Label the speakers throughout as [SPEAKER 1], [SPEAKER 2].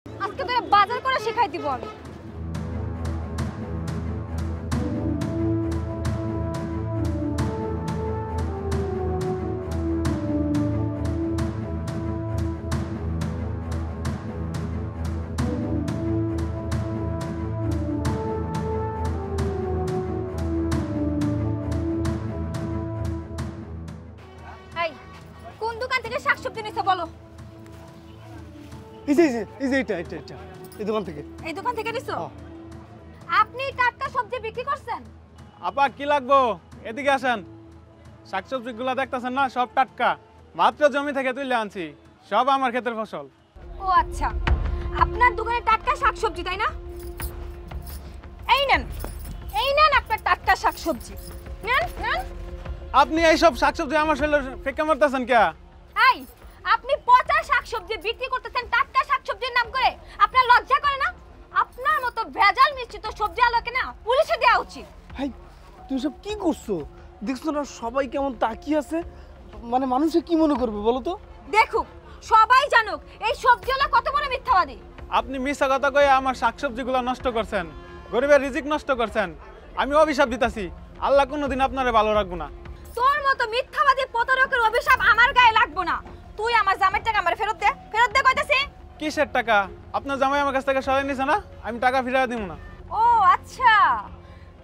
[SPEAKER 1] আজকে তোরে বাজার করা শেখাই দিব আমি। এই কোন দোকান থেকে শাকসবজি নিছো বলো?
[SPEAKER 2] এই যে এটা এই দোকান থেকে।
[SPEAKER 1] এই দোকান থেকে নিছো? আপনি টাটকা সবজি বিক্রি করছেন?
[SPEAKER 3] আপা কি লাগবো? এদিকে আসেন। শাকসবজিগুলো দেখতেছেন না, সব টাটকা, মাত্র জমি থেকে তুলে আনছি, সব আমার ক্ষেতের ফসল।
[SPEAKER 1] ও আচ্ছা, আপনার দোকানে টাটকা শাকসবজি তাই না? এই নেন আপনার টাটকা শাকসবজি নেন।
[SPEAKER 3] আপনি এইসব শাকসবজি আমার শরীরে ফেঁকে মারতেছেন কে?
[SPEAKER 1] এই আপনি পচা শাকসবজি বিক্রি করতেছেন টাটকা শাকসবজির নাম করে, আপনার লজ্জা করে না? আপনার মতো ভেজাল মিশ্রিত সবজি আলোকে না পুলিশে দেওয়া উচিত।
[SPEAKER 2] ভাই তুমি সব কি করছো? দেখছো না সবাই কেমন তাকিয়ে আছে, মানে মানুষে কি মনে করবে বলো তো?
[SPEAKER 1] দেখুক, সবাই জানুক এই সবজিওয়ালা কত বড় মিথ্যাবাদী।
[SPEAKER 3] আপনি মিথ্যা কথা কয়ে আমার শাকসবজিগুলো নষ্ট করছেন, গরিবের রিজিক নষ্ট করছেন। আমি অভিশাপ দিতাছি, আল্লাহ কোনোদিন আপনারে ভালো রাখবো না।
[SPEAKER 1] তোর মতো মিথ্যাবাদী প্রতারকের অভিশাপ আমার গায়ে লাগবো না। তুই আমার জামাইয়ের টাকা আমার ফেরত দে কইতাছি।
[SPEAKER 3] কিসের টাকা? আপনার জামাই আমার কাছ থেকে সরাই নিছে না, আমি টাকা ফিরিয়ে দিব না।
[SPEAKER 1] ও আচ্ছা,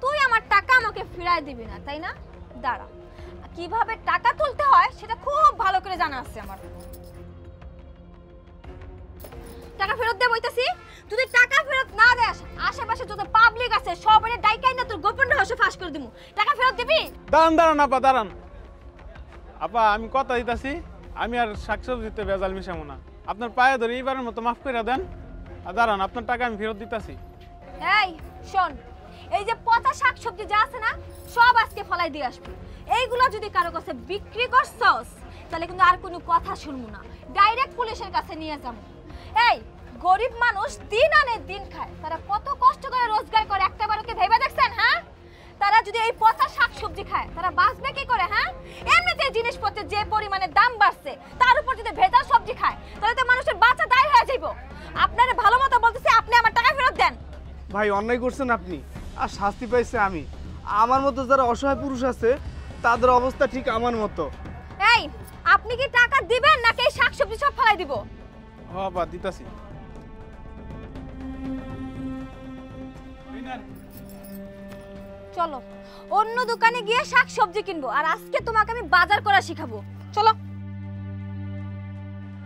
[SPEAKER 1] তুই আমার টাকা আমাকে ফিরায় দিবি না তাই না? দাঁড়া, কিভাবে টাকা তুলতে হয় সেটা খুব ভালো করে জানা আছে আমার। টাকা ফেরত দে বইতাছি। তুই টাকা ফেরত না দেস, আশেপাশে যত পাবলিক আছে সবারে ডাইকাই না তোর গোপন রহস্য ফাঁস করে দিমু। টাকা ফেরত দিবি?
[SPEAKER 3] দাঁড়ান আপা, দাঁড়ান আপা, আমি কথা দিতাছি, আমি আর শাকসবজিতে ভেজাল মিশাবো না। আপনার পায়ে ধরে এইবারের মতো মাফ করে দেন, আর দাঁড়ান আপনার টাকা আমি ফেরত দিতাছি।
[SPEAKER 1] এই শোন, এই যে পচা শাকসবজি যা আছে না সব আজকে ফলাই দিয়ে আসবি। এইগুলো যদি কারো কাছে বিক্রি করছস তাহলে কিন্তু আর কোনো কথা শুনবো না, ডাইরেক্ট পুলিশের কাছে নিয়ে যাবো। এই গরিব মানুষ দিন আনে দিন খায়, তারা কত কষ্ট করে রোজগার করে একটাবারও কি ভেবে দেখছেন? হ্যাঁ, তারা যদি এই পচা শাকসবজি খায় তারা বাঁচবে কি করে? হ্যাঁ, এমনিতে জিনিসপত্রের যে পরিমাণে দাম বাড়ছে তার উপর যদি ভেজাল সবজি খায় তাহলে তো মানুষের বাঁচা দায় হয়ে যাইব। আপনারা ভালো মতো বলতেছি, আপনি আমার টাকা ফেরত দেন।
[SPEAKER 2] ভাই অন্যায় করছেন আপনি, আর শাস্তি পাইছে আমি। আমার মতো যারা অসহায় পুরুষ আছে তাদের অবস্থা ঠিক আমার মতো।
[SPEAKER 1] এই আপনি কি টাকা দিবেন নাকি এই শাকসবজি সব ফেলাই দিব?
[SPEAKER 3] হ আপা, দিতাছি।
[SPEAKER 1] চলো অন্য দোকানে গিয়ে শাকসবজি কিনবো, আর আজকে তোমাকে আমি বাজার করা শিখাবো। চলো।